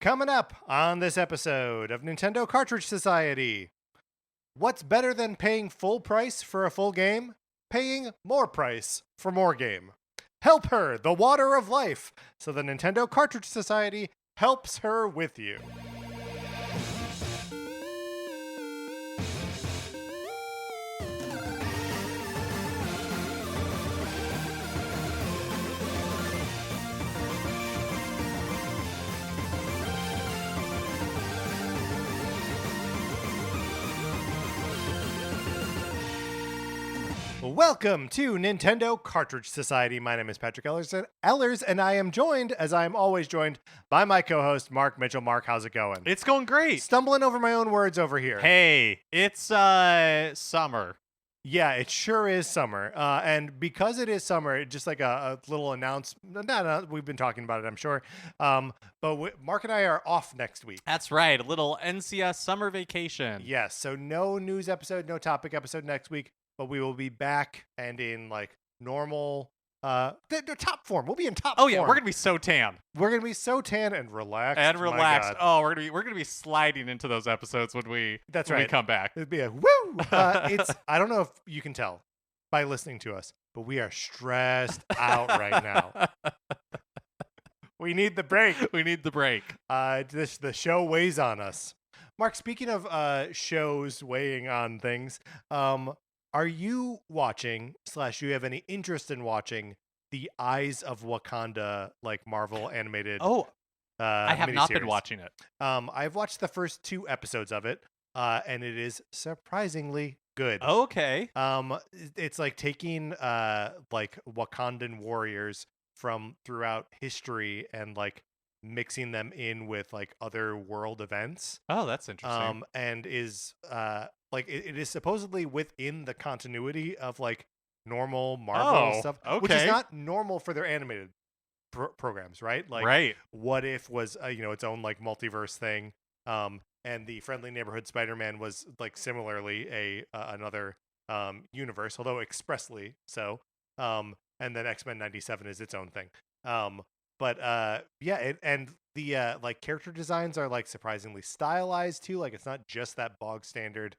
Coming up on this episode of Nintendo Cartridge Society. What's better than paying full price for a full game? Paying more price for more game. Help her, the water of life, so the Nintendo Cartridge Society helps her with you. Welcome to Nintendo Cartridge Society. My name is Patrick Ellers, and I am joined, as I am always joined, by my co-host, Mark Mitchell. Mark, how's it going? It's going great. Stumbling over my own words over here. Hey, it's summer. Yeah, it sure is summer. And because it is summer, just like a little announcement. No, we've been talking about it, I'm sure. But Mark and I are off next week. That's right. A little NCS summer vacation. Yes, so no news episode, no topic episode next week. But we will be back and in like normal, the top form. We'll be in top form. Oh yeah, we're gonna be so tan. We're gonna be so tan and relaxed. And my relaxed. God. Oh, we're gonna be sliding into those episodes when we come back. It'd be a woo. I don't know if you can tell by listening to us, but we are stressed out right now. We need the break. We need the break. The show weighs on us. Mark, speaking of shows weighing on things, are you watching / you have any interest in watching the Eyes of Wakanda like Marvel animated? I have not been miniseries? watching it. I've watched the first 2 episodes of it, and it is surprisingly good. Okay. It's like taking like Wakandan warriors from throughout history and like mixing them in with like other world events. Oh, that's interesting. And is like it is supposedly within the continuity of like normal Marvel stuff, which is okay. not normal for their animated programs, right? Like, right. What If was its own like multiverse thing, and the Friendly Neighborhood Spider-Man was like similarly another universe, although expressly so. And then X-Men 97 is its own thing. But and the like character designs are like surprisingly stylized too. Like it's not just that bog standard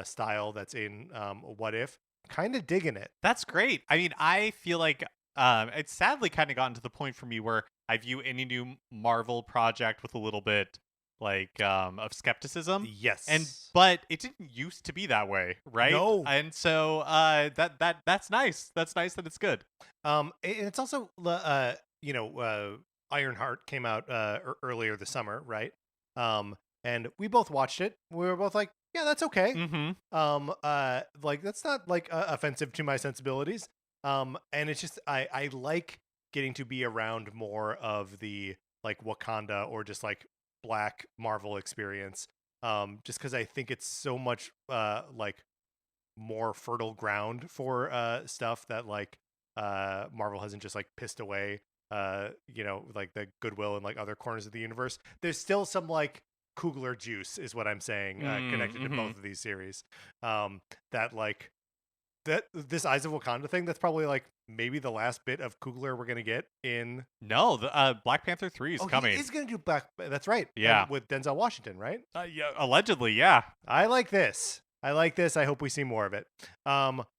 style that's in What If. Kind of digging it. That's great. I mean, I feel like it's sadly kind of gotten to the point for me where I view any new Marvel project with a little bit like of skepticism. Yes. But it didn't used to be that way, right? No. And so that's nice. That's nice that it's good. And it's also Ironheart came out earlier this summer, right? And we both watched it. We were both like, yeah, that's okay. Mm-hmm. Like that's not like offensive to my sensibilities. And it's just I like getting to be around more of the like Wakanda or just like Black Marvel experience. Just because I think it's so much like more fertile ground for stuff that like Marvel hasn't just like pissed away like the goodwill in like other corners of the universe. There's still some like Coogler juice is what I'm saying connected to both of these series. That like that this Eyes of Wakanda thing, that's probably like maybe the last bit of Coogler we're gonna get in. No, the Black Panther 3 is coming. He is gonna do that's right. Yeah. And with Denzel Washington, right? Yeah, allegedly, yeah. I like this. I hope we see more of it.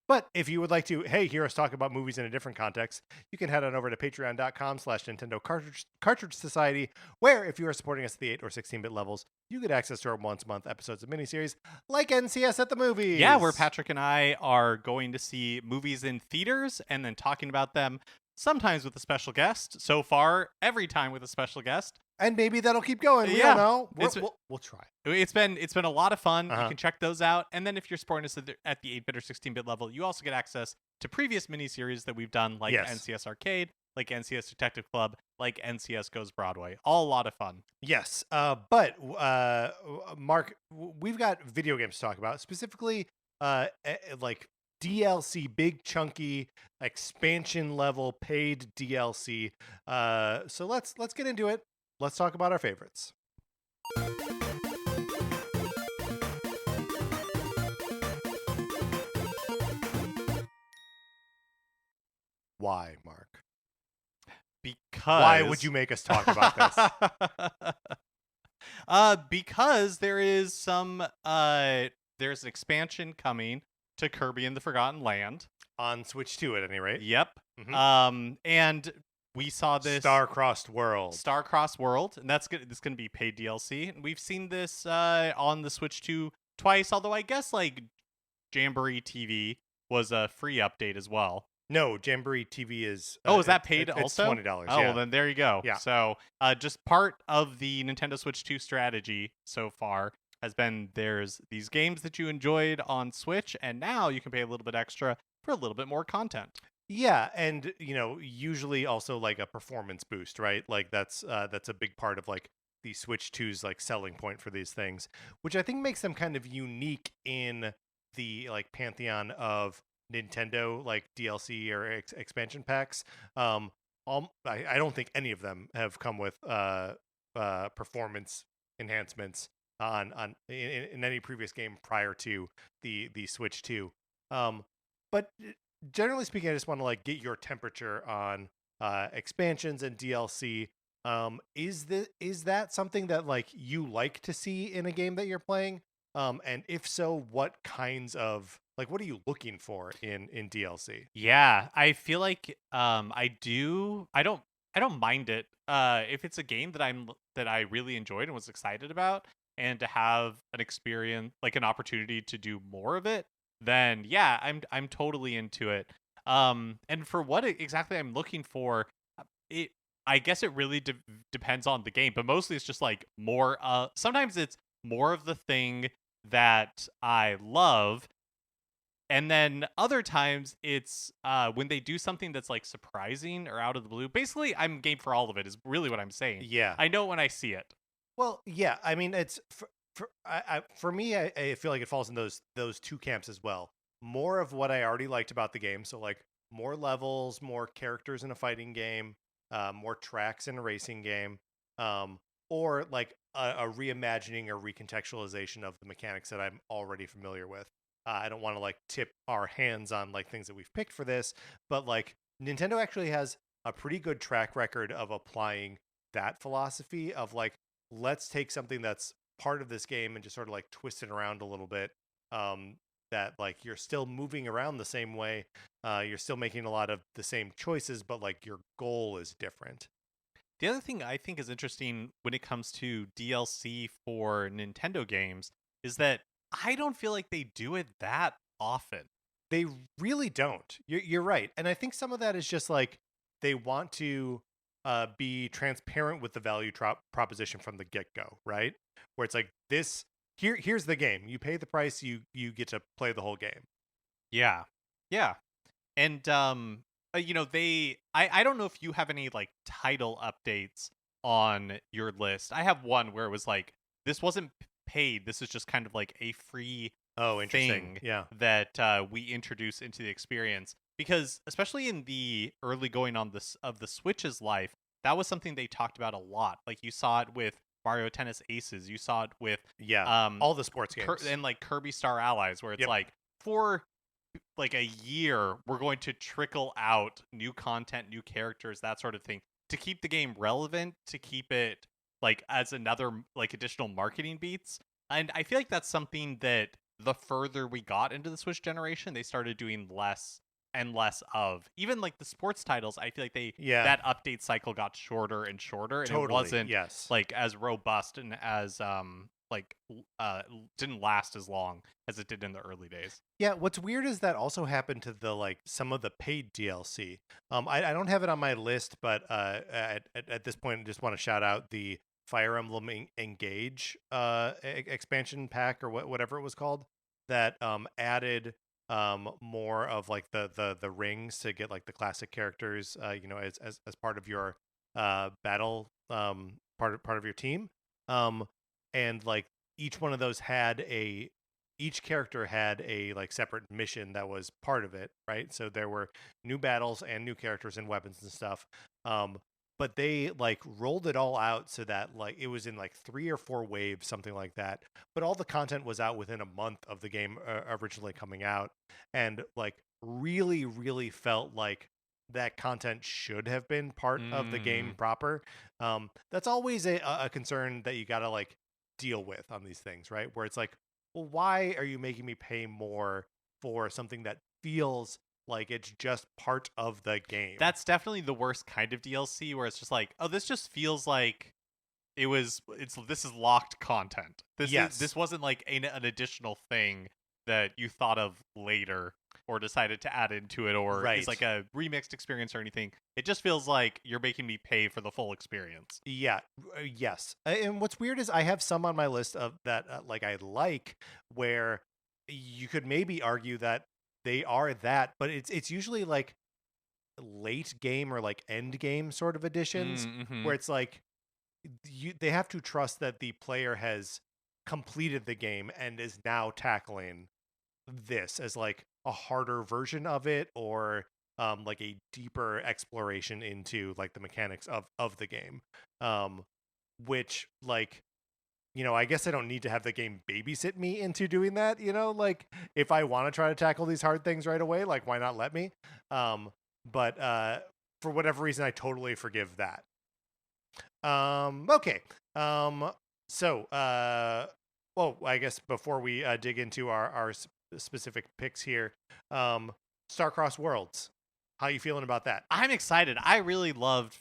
But if you would like to, hear us talk about movies in a different context, you can head on over to patreon.com/Nintendo Cartridge Society, where if you are supporting us at the 8 or 16-bit levels, you get access to our once-a-month episodes of miniseries like NCS at the Movies. Yeah, where Patrick and I are going to see movies in theaters and then talking about them, sometimes with a special guest. So far, every time with a special guest. And maybe that'll keep going. We Yeah. don't know. We'll try. It's been a lot of fun. Uh-huh. You can check those out. And then if you're supporting us at the 8-bit or 16-bit level, you also get access to previous miniseries that we've done, like Yes. NCS Arcade, like NCS Detective Club, like NCS Goes Broadway. All a lot of fun. Yes. But Mark, we've got video games to talk about, specifically like DLC, big chunky expansion level paid DLC. So let's get into it. Let's talk about our favorites. Why, Mark? Why would Because you make us talk about this? because there's an expansion coming to Kirby and the Forgotten Land. On Switch 2 at any rate. Yep. And we saw this Star-Crossed World. Star-Crossed World, and that's gonna be paid DLC. And we've seen this on the Switch 2 twice, although I guess like Jamboree TV was a free update as well. No, Jamboree TV is. Is that paid it's also? $20. Oh, Yeah. well, then there you go. Yeah. So, just part of the Nintendo Switch 2 strategy so far has been there's these games that you enjoyed on Switch, and now you can pay a little bit extra for a little bit more content. Yeah, and usually also like a performance boost, right? Like that's a big part of like the Switch 2's like selling point for these things, which I think makes them kind of unique in the like pantheon of Nintendo like DLC or expansion packs. I don't think any of them have come with performance enhancements in any previous game prior to the Switch 2. But generally speaking, I just want to like get your temperature on expansions and DLC. Is that something that like you like to see in a game that you're playing? And if so, what kinds of like what are you looking for in DLC? Yeah, I feel like I don't mind it. If it's a game that I really enjoyed and was excited about, and to have an experience like an opportunity to do more of it, then yeah, I'm totally into it. And for what exactly I'm looking for, it I guess it really depends on the game, but mostly it's just like more. Sometimes it's more of the thing that I love, and then other times it's when they do something that's like surprising or out of the blue. Basically, I'm game for all of it. Is really what I'm saying. Yeah. I know when I see it. Well, yeah. I mean, it's for me. I feel like it falls in those two camps as well. More of what I already liked about the game, so like more levels, more characters in a fighting game, more tracks in a racing game, or like a reimagining or recontextualization of the mechanics that I'm already familiar with. I don't want to like tip our hands on like things that we've picked for this, but like Nintendo actually has a pretty good track record of applying that philosophy of like let's take something that's part of this game and just sort of like twist it around a little bit. That like you're still moving around the same way, you're still making a lot of the same choices, but like your goal is different. The other thing I think is interesting when it comes to DLC for Nintendo games is that I don't feel like they do it that often. They really don't. You're right, and I think some of that is just like they want to be transparent with the value proposition from the get go, right? Where it's like this. Here's the game. You pay the price. You get to play the whole game. Yeah. Yeah. And I don't know if you have any like title updates on your list. I have one where it was like this wasn't paid. This is just kind of like a free Oh, interesting. thing Yeah. that we introduce into the experience, because especially in the early going on this of the Switch's life, that was something they talked about a lot. Like you saw it with Mario Tennis Aces, you saw it with Yeah. All the sports games. and like Kirby Star Allies, where it's Yep. like for like a year we're going to trickle out new content, new characters, that sort of thing, to keep the game relevant, to keep it like as another like additional marketing beats. And I feel like that's something that the further we got into the Switch generation, they started doing less and less of. Even like the sports titles, I feel like that update cycle got shorter and shorter, and Totally. it wasn't Yes. like as robust and as didn't last as long as it did in the early days. Yeah, what's weird is that also happened to the like some of the paid DLC. I don't have it on my list, but at this point, I just want to shout out the Fire Emblem Engage expansion pack or whatever it was called that added more of like the rings to get like the classic characters, as part of your battle part of your team. And like each one of those each character had a like separate mission that was part of it, right? So there were new battles and new characters and weapons and stuff. But they like rolled it all out so that like it was in like 3 or 4 waves, something like that. But all the content was out within a month of the game originally coming out, and like really, really felt like that content should have been part of the game Mm. proper. That's always a concern that you gotta like deal with on these things, right? Where it's like, well, why are you making me pay more for something that feels like it's just part of the game? That's definitely the worst kind of DLC where it's just like, oh, this just feels like this is locked content. Yes. This wasn't like an additional thing that you thought of later or decided to add into it or Right. is like a remixed experience or anything. It just feels like you're making me pay for the full experience. Yeah, yes. And what's weird is I have some on my list of that like I like where you could maybe argue that they are that, but it's usually like late game or like end game sort of editions Mm-hmm. where it's like they have to trust that the player has completed the game and is now tackling this as like a harder version of it or like a deeper exploration into like the mechanics of the game, um which like I guess I don't need to have the game babysit me into doing that, like if I want to try to tackle these hard things right away, like why not let me. But for whatever reason I totally forgive that. Okay. So well, I guess before we dig into our specific picks here, Starcross Worlds, how you feeling about that? I'm excited. I really loved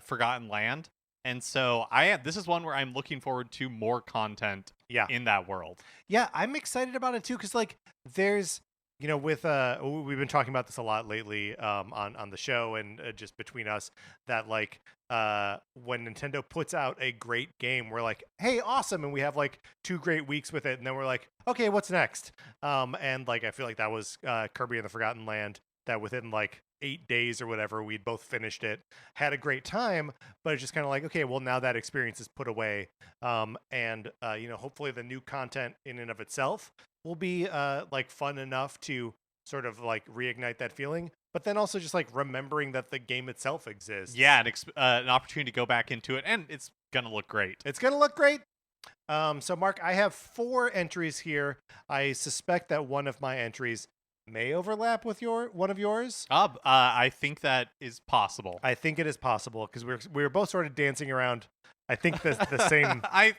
Forgotten Land. And so this is one where I'm looking forward to more content Yeah. in that world. Yeah, I'm excited about it too, because like there's with we've been talking about this a lot lately on the show and just between us that like when Nintendo puts out a great game, we're like, hey, awesome, and we have like 2 great weeks with it, and then we're like, okay, what's next? And like I feel like that was Kirby and the Forgotten Land, that within like 8 days or whatever we'd both finished it, had a great time, but it's just kind of like, okay, well now that experience is put away, and hopefully the new content in and of itself will be like fun enough to sort of like reignite that feeling, but then also just like remembering that the game itself exists. Yeah, an opportunity to go back into it, and it's gonna look great. It's gonna look great. So Mark, I have 4 entries here. I suspect that one of my entries may overlap with one of yours. I think that is possible. I think it is possible because we were both sort of dancing around. I think the same I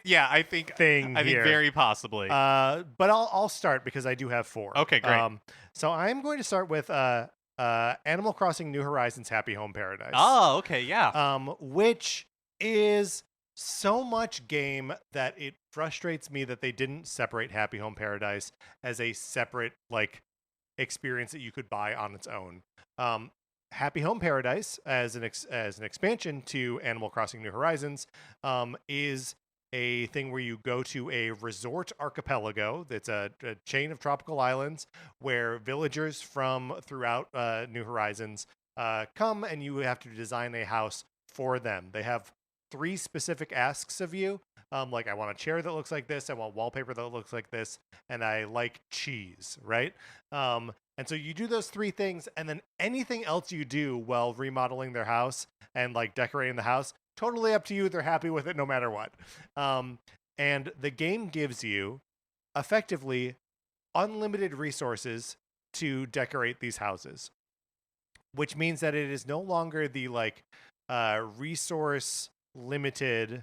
think thing I here. think very possibly. But I'll start because I do have 4. Okay, great. So I'm going to start with Animal Crossing New Horizons Happy Home Paradise. Oh, okay, yeah. Which is so much game that it frustrates me that they didn't separate Happy Home Paradise as a separate like experience that you could buy on its own. Happy Home Paradise as an expansion to Animal Crossing New Horizons is a thing where you go to a resort archipelago that's a chain of tropical islands where villagers from throughout New Horizons come, and you have to design a house for them. They have 3 specific asks of you. Like, I want a chair that looks like this, I want wallpaper that looks like this, and I like cheese, right? And so you do those 3 things, and then anything else you do while remodeling their house and like decorating the house, totally up to you. They're happy with it no matter what. And the game gives you effectively unlimited resources to decorate these houses, which means that it is no longer the like resource limited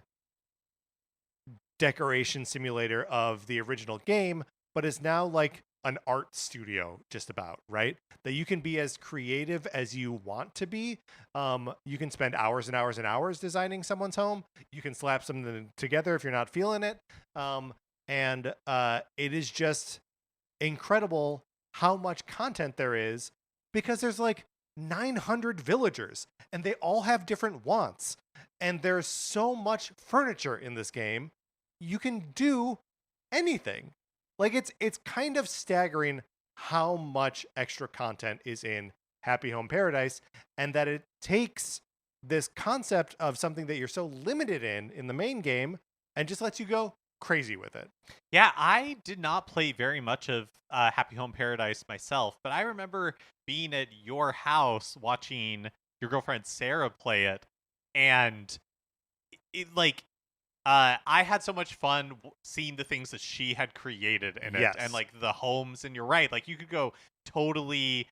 decoration simulator of the original game, but is now like an art studio just about, right? That you can be as creative as you want to be. You can spend hours and hours and hours designing someone's home. You can slap something together if you're not feeling it. And it is just incredible how much content there is, because there's like 900 villagers and they all have different wants. And there's so much furniture in this game. You can do anything. Like it's kind of staggering how much extra content is in Happy Home Paradise, and that it takes this concept of something that you're so limited in the main game and just lets you go crazy with it. Yeah, I did not play very much of Happy Home Paradise myself, but I remember being at your house watching your girlfriend Sarah play it, and I had so much fun seeing the things that she had created in it, Yes. and like the homes. And you're right, like you could go totally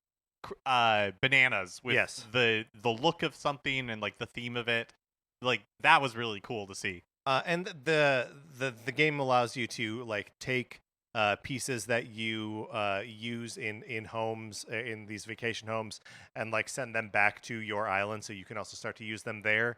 bananas with Yes. the look of something and like the theme of it. Like that was really cool to see. And the game allows you to like take pieces that you use in homes in these vacation homes and like send them back to your island, so you can also start to use them there.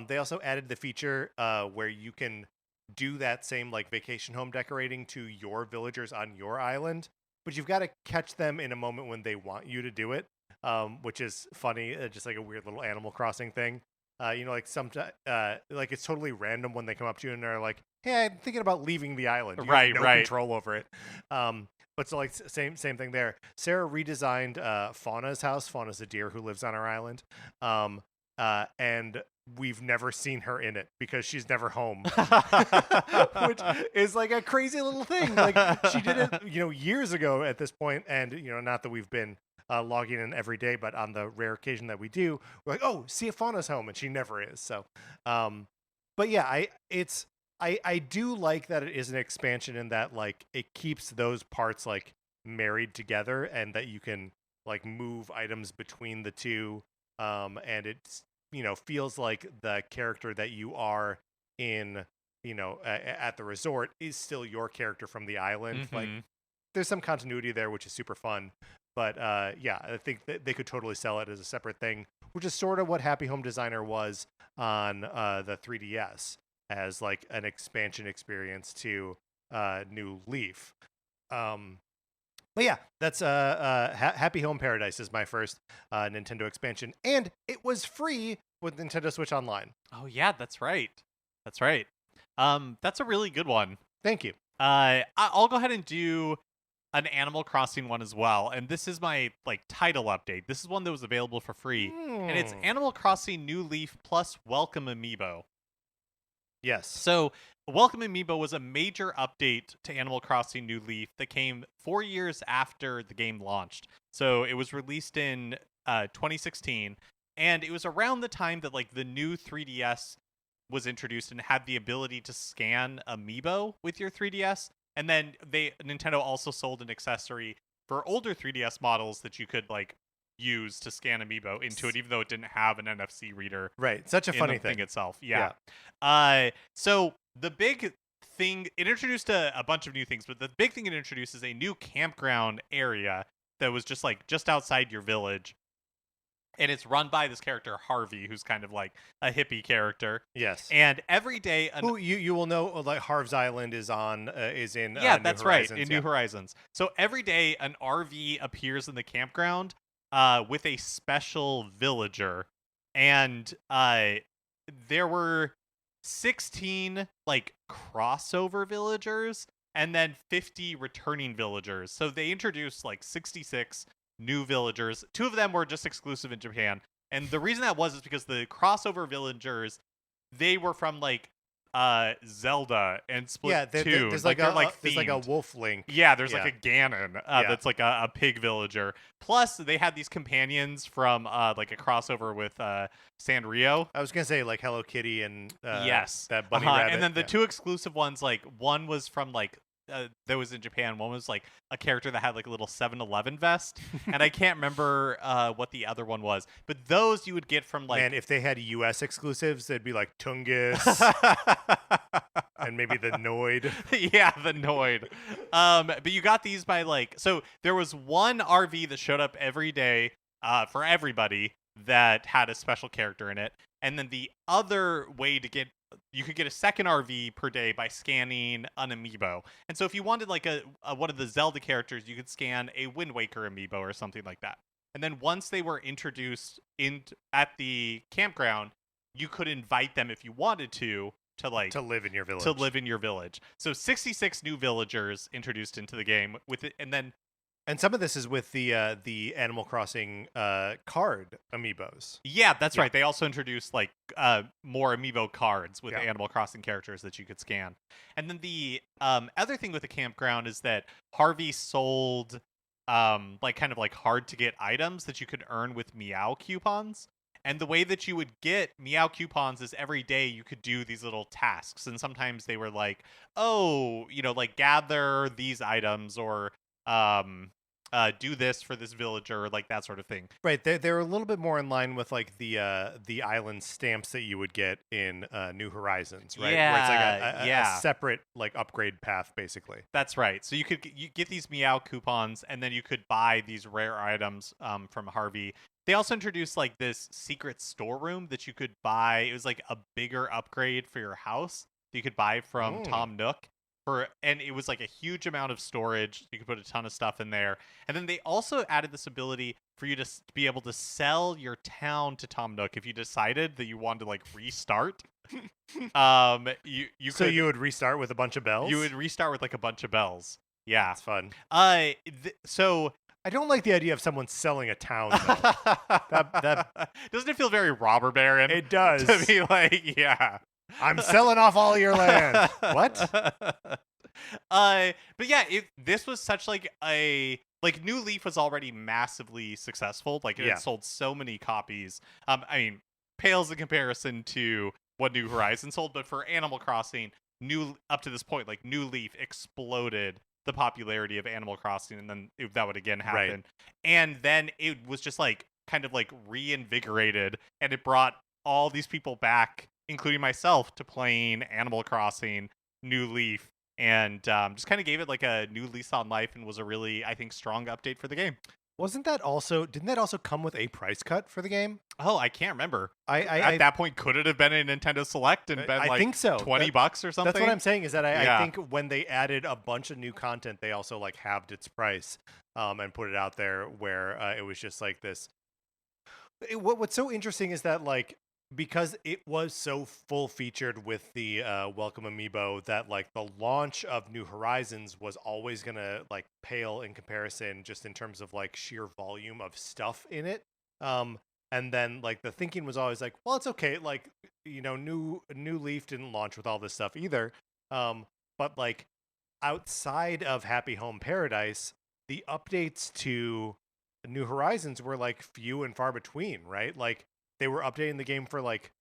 They also added the feature where you can do that same like vacation home decorating to your villagers on your island, but you've got to catch them in a moment when they want you to do it, which is funny, just like a weird little Animal Crossing thing. Like like it's totally random when they come up to you and they're like, "Hey, I'm thinking about leaving the island." You have no Right. control over it. But so like same thing there. Sarah redesigned Fauna's house. Fauna's a deer who lives on our island, and we've never seen her in it because she's never home, which is like a crazy little thing. Like she did it, years ago at this point, and not that we've been logging in every day, but on the rare occasion that we do, we're like, oh, see if Fauna's home, and she never is. So, but yeah, I do like that it is an expansion in that like it keeps those parts like married together, and that you can like move items between the two, and it's feels like the character that you are in at the resort is still your character from the island. Like there's some continuity there, which is super fun. But yeah, I think that they could totally sell it as a separate thing, which is sort of what Happy Home Designer was on the 3DS, as like an expansion experience to New Leaf. But yeah, that's Happy Home Paradise is my first Nintendo expansion, and it was free with Nintendo Switch Online. Oh yeah, that's right. That's right. That's a really good one. Thank you. I'll go ahead and do an Animal Crossing one as well, and this is my like title update. This is one that was available for free, and it's Animal Crossing New Leaf plus Welcome Amiibo. Yes. So Welcome Amiibo was a major update to Animal Crossing New Leaf that came 4 years after the game launched. So it was released in 2016, and it was around the time that like the new 3DS was introduced and had the ability to scan Amiibo with your 3DS. And then Nintendo also sold an accessory for older 3DS models that you could like use to scan Amiibo into it, even though it didn't have an NFC reader. Right. Such a funny thing itself. Yeah. So the big thing, it introduced a bunch of new things, but the big thing it introduced is a new campground area that was just outside your village. And it's run by this character Harvey, who's kind of like a hippie character. Yes. And every day, who you will know, like Harv's Island is in that's New Horizons, right, in New Horizons. So every day, an RV appears in the campground with a special villager, and there were 16 like crossover villagers, and then 50 returning villagers. So they introduced like 66 new villagers. 2 of them were just exclusive in Japan. And the reason that was is because the crossover villagers, they were from like Zelda and Splatoon. There's like a wolf link. Yeah, there's like a Ganon that's like a pig villager. Plus, they had these companions from like a crossover with Sanrio. I was gonna say like Hello Kitty and yes, that bunny rabbit. And then the 2 exclusive ones, like one was from like that was in Japan. One was like a character that had like a little 7-Eleven vest, and I can't remember what the other one was. But those you would get from like, man, if they had US exclusives, they'd be like Tungus and maybe the Noid. Yeah, the Noid. But you got these by like, so there was one RV that showed up every day for everybody that had a special character in it, and then the other way to get, you could get a second RV per day by scanning an amiibo. And so if you wanted like a one of the Zelda characters, you could scan a Wind Waker amiibo or something like that. And then once they were introduced at the campground, you could invite them if you wanted to live in your village. So 66 new villagers introduced into the game with it, and some of this is with the Animal Crossing card amiibos. Yeah, that's right. They also introduced like more amiibo cards with Animal Crossing characters that you could scan. And then the other thing with the campground is that Harvey sold like kind of like hard to get items that you could earn with Meow coupons. And the way that you would get Meow coupons is every day you could do these little tasks. And sometimes they were like, oh, like gather these items, or do this for this villager, like that sort of thing. Right, they're a little bit more in line with like the island stamps that you would get in New Horizons, right? Where it's like a separate like upgrade path, basically. That's right. So you get these Meow coupons, and then you could buy these rare items from Harvey. They also introduced like this secret storeroom that you could buy. It was like a bigger upgrade for your house that you could buy from Tom Nook. And it was like a huge amount of storage. You could put a ton of stuff in there. And then they also added this ability for you to be able to sell your town to Tom Nook if you decided that you wanted to like restart. You would restart with a bunch of bells? You would restart with like a bunch of bells. Yeah. It's fun. So I don't like the idea of someone selling a town, though. that doesn't it feel very robber baron? It does. To be like, yeah. I'm selling off all your land. What? But yeah, this was such like New Leaf was already massively successful. Like it had sold so many copies. I mean, pales in comparison to what New Horizons sold, but for Animal Crossing, up to this point, like New Leaf exploded the popularity of Animal Crossing, and then that would again happen. Right. And then it was just like kind of like reinvigorated, and it brought all these people back, including myself, to playing Animal Crossing, New Leaf, and just kind of gave it like a new lease on life, and was a really, I think, strong update for the game. Didn't that also come with a price cut for the game? Oh, I can't remember. At that point, could it have been a Nintendo Select and been like think so. $20 or something? That's what I'm saying, is that I think when they added a bunch of new content, they also like halved its price and put it out there where it was just like this. What's so interesting is that like, because it was so full featured with the Welcome Amiibo, that like the launch of New Horizons was always gonna like pale in comparison, just in terms of like sheer volume of stuff in it. And then like the thinking was always like, well, it's okay, like, you know, New Leaf didn't launch with all this stuff either. But like outside of Happy Home Paradise, the updates to New Horizons were like few and far between, right? Like they were updating the game for like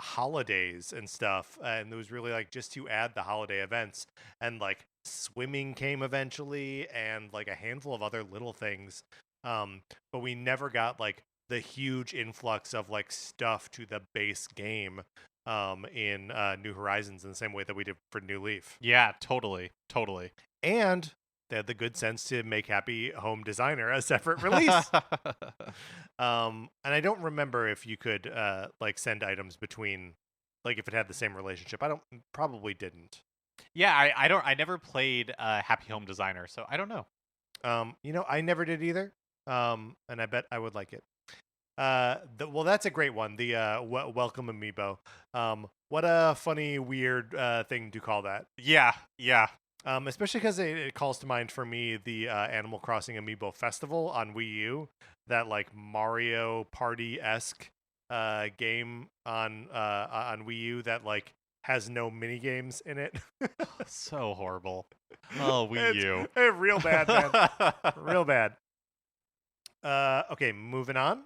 holidays and stuff, and it was really like just to add the holiday events, and like swimming came eventually, and like a handful of other little things. But we never got like the huge influx of like stuff to the base game in New Horizons in the same way that we did for New Leaf. Yeah, totally. And they had the good sense to make Happy Home Designer a separate release. And I don't remember if you could like send items between, like if it had the same relationship. Probably didn't. Yeah, I never played Happy Home Designer, so I don't know. You know, I never did either. And I bet I would like it. Well, that's a great one. The Welcome Amiibo. What a funny, weird thing to call that. Yeah. Especially because it calls to mind for me the Animal Crossing Amiibo Festival on Wii U, that like Mario Party-esque game on Wii U that like has no mini games in it. So horrible. Oh, Wii U. Real bad, man. Real bad. Okay, moving on.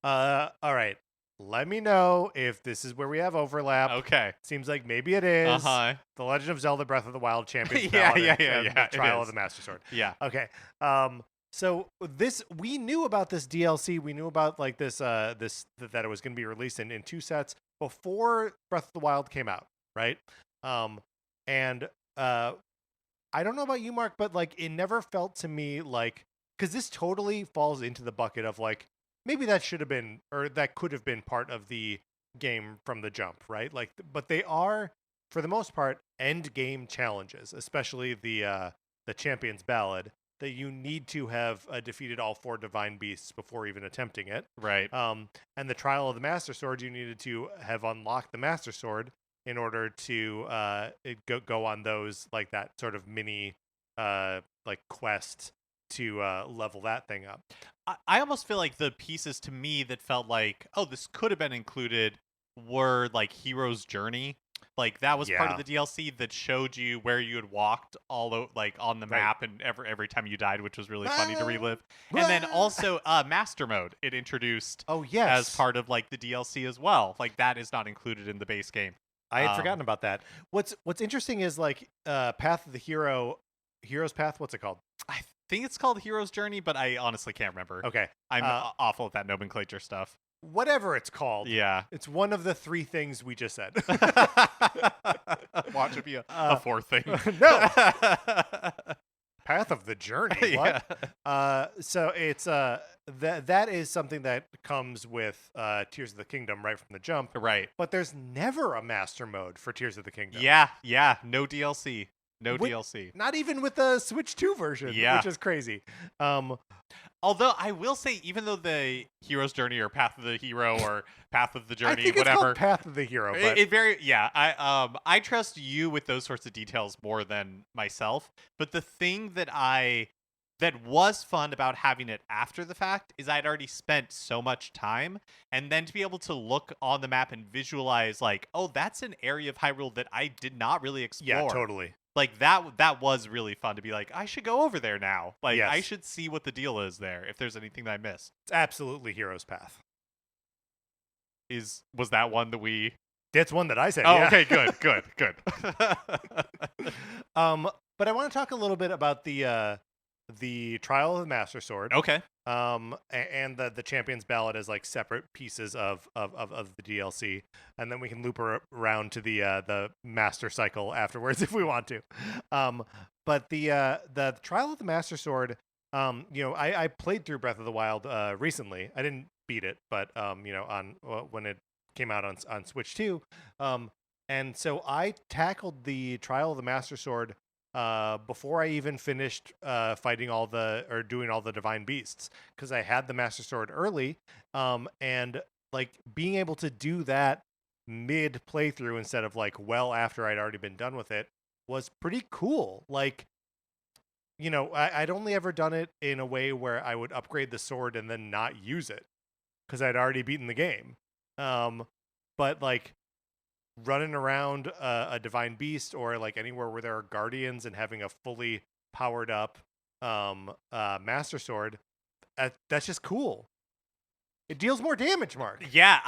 All right. Let me know if this is where we have overlap. Okay. Seems like maybe it is. The Legend of Zelda Breath of the Wild Champions Ballad and the Trial of the Master Sword. Yeah. Okay. So we knew about this DLC. We knew about like that it was going to be released in two sets before Breath of the Wild came out, right? And I don't know about you, Mark, but like it never felt to me like, because this totally falls into the bucket of like, maybe that should have been, or that could have been part of the game from the jump, right? Like, but they are, for the most part, end game challenges, especially the Champions Ballad, that you need to have defeated all 4 divine beasts before even attempting it. Right. And the Trial of the Master Sword, you needed to have unlocked the Master Sword in order to go on those, like that sort of mini like quest to level that thing up. I almost feel like the pieces to me that felt like, oh, this could have been included were like Hero's Journey. Like that was part of the DLC that showed you where you had walked like on the map, and every time you died, which was really funny to relive. And then also Master Mode it introduced as part of like the DLC as well. Like that is not included in the base game. I had forgotten about that. What's interesting is like Path of the Hero's Path, what's it called? I think it's called Hero's Journey, but I honestly can't remember. Okay. I'm awful at that nomenclature stuff. Whatever it's called. Yeah. It's one of the three things we just said. Watch it be a fourth thing. No. Path of the Journey. What? Yeah. So it's that is something that comes with Tears of the Kingdom right from the jump. Right. But there's never a master mode for Tears of the Kingdom. Yeah. No DLC. No DLC. Not even with the Switch 2 version, which is crazy. Although I will say, even though the Hero's Journey or Path of the Hero or Path of the Journey, I think whatever, it's called Path of the Hero. But I trust you with those sorts of details more than myself. But the thing that was fun about having it after the fact is I'd already spent so much time, and then to be able to look on the map and visualize like, oh, that's an area of Hyrule that I did not really explore. Yeah, totally. Like that was really fun to be like, I should go over there now. Like Yes. I should see what the deal is there if there's anything that I missed. It's absolutely Hero's Path. Was that one that we That's one that I said. Oh, yeah. okay, good. But I want to talk a little bit about the Trial of the Master Sword. Okay. And the Champion's Ballad as like separate pieces of the DLC, and then we can loop around to the Master Cycle afterwards if we want to. But the Trial of the Master Sword, I played through Breath of the Wild recently. I didn't beat it, but on when it came out on Switch 2, and so I tackled the Trial of the Master Sword before I even finished doing all the divine beasts, because I had the Master Sword early, and like being able to do that mid playthrough instead of like well after I'd already been done with it was pretty cool. Like, I'd only ever done it in a way where I would upgrade the sword and then not use it because I'd already beaten the game. But like running around a divine beast or like anywhere where there are guardians and having a fully powered up master sword, that's just cool. It deals more damage, Mark. Yeah,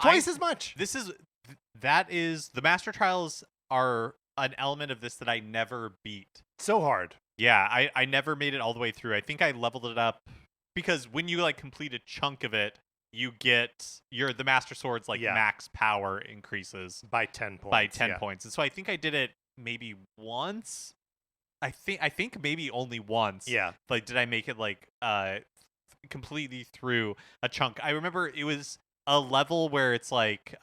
twice as much. That is the Master Trials are an element of this that I never beat. So hard. Yeah, I never made it all the way through. I think I leveled it up because when you like complete a chunk of it, you get the Master Sword's like max power increases by 10 points. Points. And so I think I did it maybe once. I think maybe only once. Yeah. Like did I make it like completely through a chunk? I remember it was a level where it's like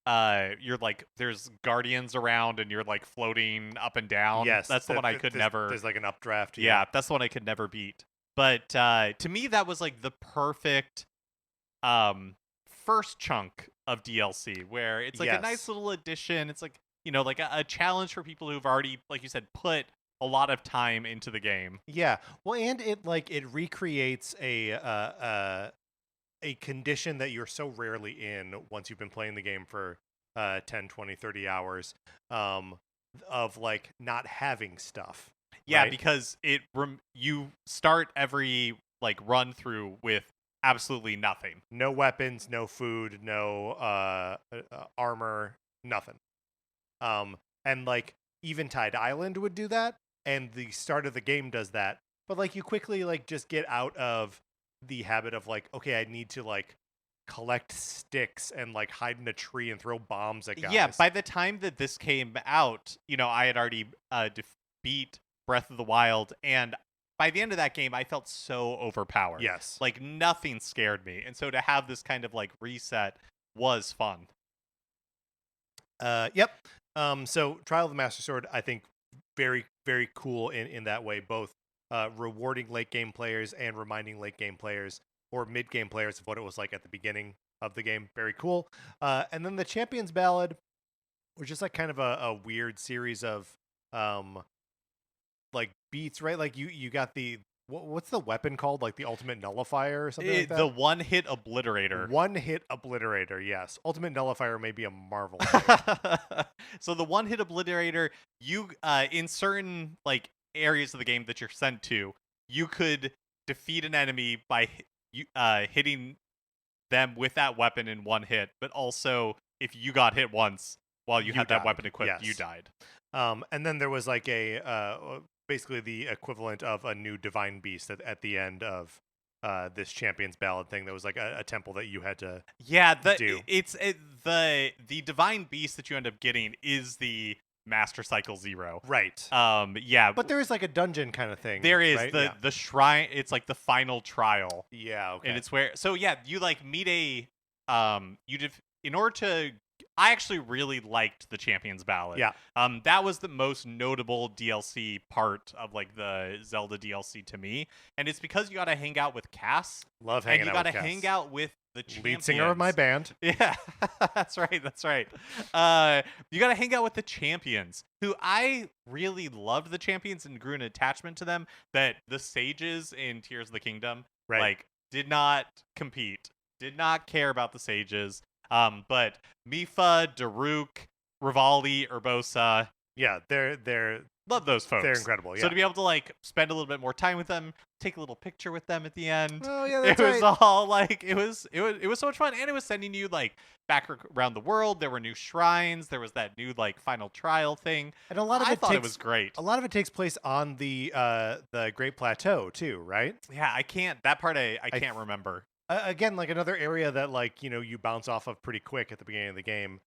you're like there's guardians around and you're like floating up and down. Yes. That's the one I could never. There's like an updraft. Yeah, that's the one I could never beat. But to me, that was like the perfect first chunk of DLC, where it's like a nice little addition. It's like like a challenge for people who've already, like you said, put a lot of time into the game. Yeah, well, and it recreates a condition that you're so rarely in once you've been playing the game for 10, 20, 30 hours of like not having stuff. Yeah, right? because you start every like run through with absolutely nothing. No weapons, no food, no armor, nothing. And like Eventide Island would do that, and the start of the game does that. But like you quickly like just get out of the habit of like, okay, I need to like collect sticks and like hide in a tree and throw bombs at guys. Yeah, by the time that this came out, I had already beat Breath of the Wild, and by the end of that game I felt so overpowered. Yes. Like nothing scared me. And so to have this kind of like reset was fun. Yep. So Trial of the Master Sword, I think very, very cool in that way, both rewarding late game players and reminding late game players or mid game players of what it was like at the beginning of the game. Very cool. And then the Champion's Ballad, which is like kind of a weird series of like beats, right? Like you got the what's the weapon called? Like the Ultimate Nullifier or something like that? The one-hit obliterator. One-hit obliterator, yes. Ultimate Nullifier may be a Marvel So the one-hit obliterator, you in certain like areas of the game that you're sent to, you could defeat an enemy by hitting them with that weapon in one hit, but also if you got hit once while you had that weapon equipped, you died. And then there was like a basically the equivalent of a new divine beast at the end of this Champions Ballad thing. That was like a temple that you had to Yeah, do. the divine beast that you end up getting is the Master Cycle Zero. Right. Yeah, But there is like a dungeon kind of thing. there is right? the shrine. It's like the final trial, Yeah. Okay. and it's where. So yeah, you like meet a in order to. I actually really liked the Champions Ballad. Yeah. That was the most notable DLC part of like the Zelda DLC to me, and it's because you got to hang out with Cass, Love and hanging you out got to with Cass. hang out with the champions. Lead singer of my band. Yeah, that's right. That's right. You got to hang out with the champions, who I really loved the champions and grew an attachment to them. That the sages in Tears of the Kingdom, Right. like, did not compete, did not care about the sages. But Mifa, Daruk, Rivali, Urbosa, Yeah, they're love those folks. they're incredible. Yeah. So to be able to like spend a little bit more time with them, take a little picture with them at the end. Oh yeah, It that's was right. all like it was so much fun, and it was sending you like back around the world. There were new shrines. There was that new like final trial thing. And a lot of I it thought takes it was great. a lot of it takes place on the Great Plateau too, right? Yeah, I can't. That part I can't remember. Again, like another area that like you bounce off of pretty quick at the beginning of the game.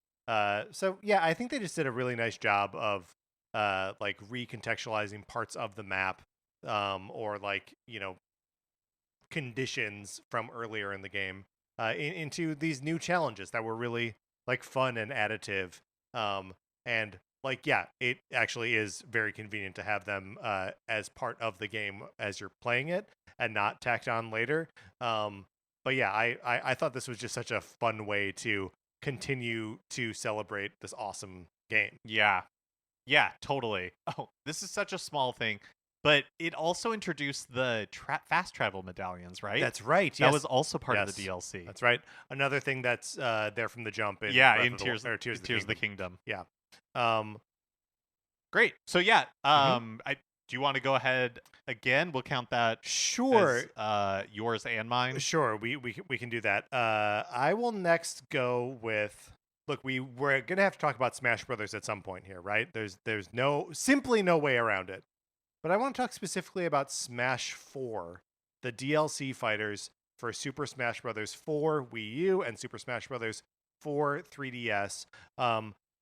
So yeah, I think they just did a really nice job of like recontextualizing parts of the map, or like conditions from earlier in the game into these new challenges that were really like fun and additive. And like yeah, it actually is very convenient to have them as part of the game as you're playing it and not tacked on later. But yeah, I thought this was just such a fun way to continue to celebrate this awesome game. Yeah. Yeah, totally. Oh, this is such a small thing, but it also introduced the fast travel medallions, right? That's right. That Yes. was also part of Yes. the DLC. That's right. Another thing that's there from the jump in Yeah, Breath in of the- Tears or Tears of the Kingdom. Yeah. Um, Great. So yeah, Mm-hmm. do you want to go ahead again? We'll count that sure. as yours and mine. Sure, we can do that. I will next go with. Look, we're gonna have to talk about Smash Brothers at some point here, right? There's simply no way around it. But I want to talk specifically about Smash 4, the DLC fighters for Super Smash Brothers 4 Wii U and Super Smash Brothers 4 3DS.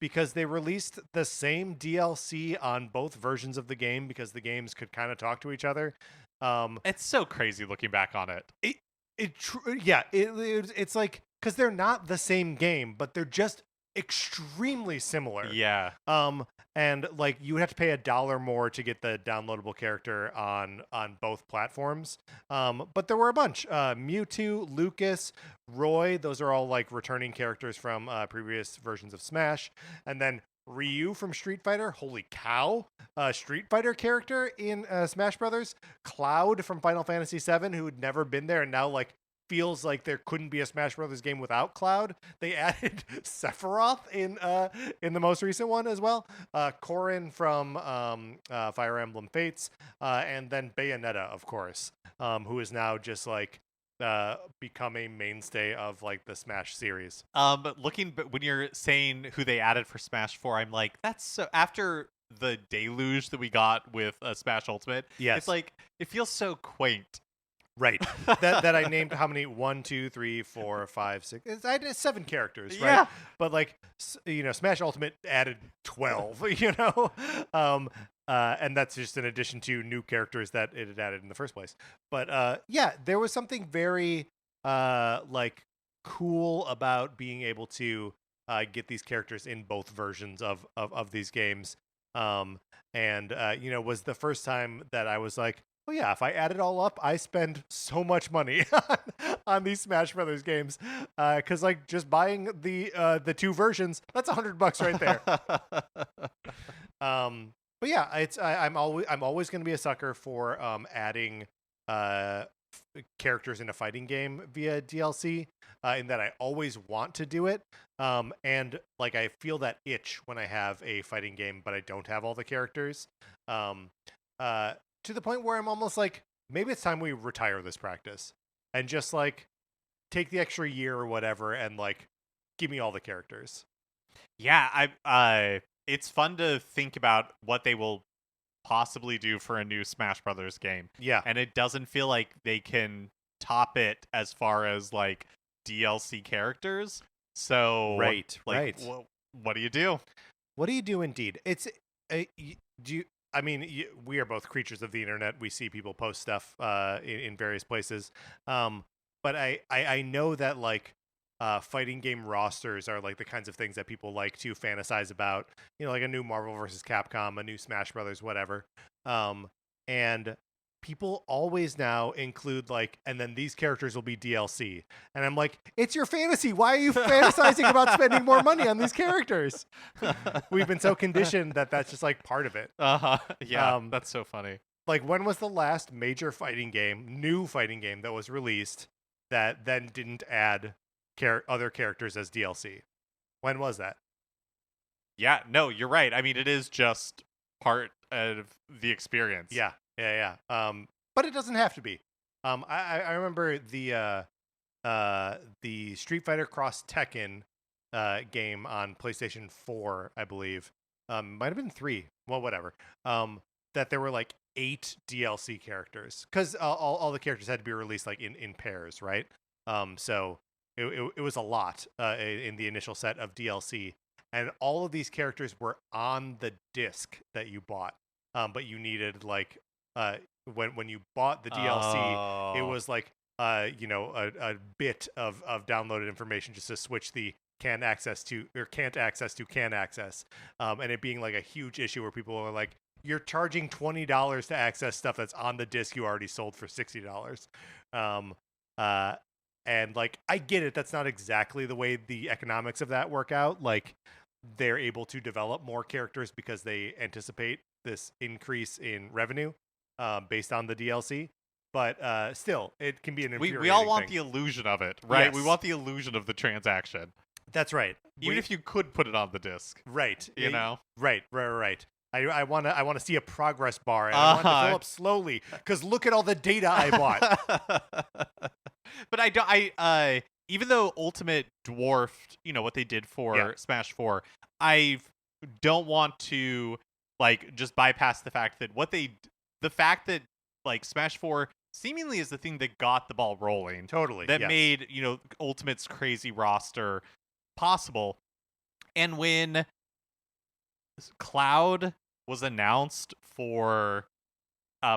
Because they released the same DLC on both versions of the game because the games could kind of talk to each other. It's so crazy looking back on it. It's like because they're not the same game, but they're just extremely similar. Yeah. And like you would have to pay $1 more to get the downloadable character on both platforms. But there were a bunch. Mewtwo, Lucas, Roy, those are all like returning characters from previous versions of Smash. And then Ryu from Street Fighter, holy cow, Street Fighter character in Smash Brothers. Cloud from Final Fantasy VII, who had never been there and now like feels like there couldn't be a Smash Brothers game without Cloud. They added Sephiroth in the most recent one as well. Corrin from Fire Emblem Fates, and then Bayonetta, of course, who is now just like become a mainstay of like the Smash series. But when you're saying who they added for Smash 4, I'm like, that's so after the deluge that we got with Smash Ultimate. Yes. It's like it feels so quaint. Right. that I named how many? 1, 2, 3, 4, 5, 6. I did 7 characters, right? Yeah. But like, Smash Ultimate added 12. And that's just in addition to new characters that it had added in the first place. But yeah, there was something very like cool about being able to get these characters in both versions of these games. And was the first time that I was like, oh yeah, if I add it all up, I spend so much money on these Smash Brothers games. Because like just buying the 2 versions, that's $100 right there. But yeah, I'm always going to be a sucker for adding characters in a fighting game via DLC. In that I always want to do it. And like I feel that itch when I have a fighting game, but I don't have all the characters. To the point where I'm almost like, maybe it's time we retire this practice and just like take the extra year or whatever and like give me all the characters. Yeah, it's fun to think about what they will possibly do for a new Smash Brothers game. Yeah. And it doesn't feel like they can top it as far as like DLC characters. So Right. like, Right. what do you do? What do you do indeed? It's do you, I mean, we are both creatures of the internet. We see people post stuff in various places. But I know that like fighting game rosters are like the kinds of things that people like to fantasize about. You know, like a new Marvel versus Capcom, a new Smash Brothers, whatever. And people always now include like, and then these characters will be DLC. And I'm like, it's your fantasy. Why are you fantasizing about spending more money on these characters? We've been so conditioned that that's just like part of it. Yeah, that's so funny. Like, when was the last major new fighting game that was released that then didn't add other characters as DLC? When was that? Yeah, no, you're right. I mean, it is just part of the experience. Yeah. But it doesn't have to be. I remember the Street Fighter Cross Tekken game on PlayStation 4, I believe. Might have been 3. Well, whatever. That there were like 8 DLC characters, because all the characters had to be released like in pairs, right? So it was a lot in the initial set of DLC, and all of these characters were on the disc that you bought, but you needed like when you bought the DLC, it was like a bit of downloaded information just to switch the can't access to can access, and it being like a huge issue where people are like, you're charging $20 to access stuff that's on the disc you already sold for $60. And like, I get it. That's not exactly the way the economics of that work out. Like, they're able to develop more characters because they anticipate this increase in revenue based on the DLC. But still, it can be an infuriating we all want thing. the illusion of it, right? Yes. We want the illusion of the transaction. That's right. Even if you could put it on the disc. Right. You know? Right. I want to see a progress bar, and I want it to fill up slowly, because look at all the data I bought. But I even though Ultimate dwarfed, what they did for Smash 4, I don't want to like just bypass the fact that like Smash 4 seemingly is the thing that got the ball rolling. Totally. That made, Ultimate's crazy roster possible. And when Cloud was announced for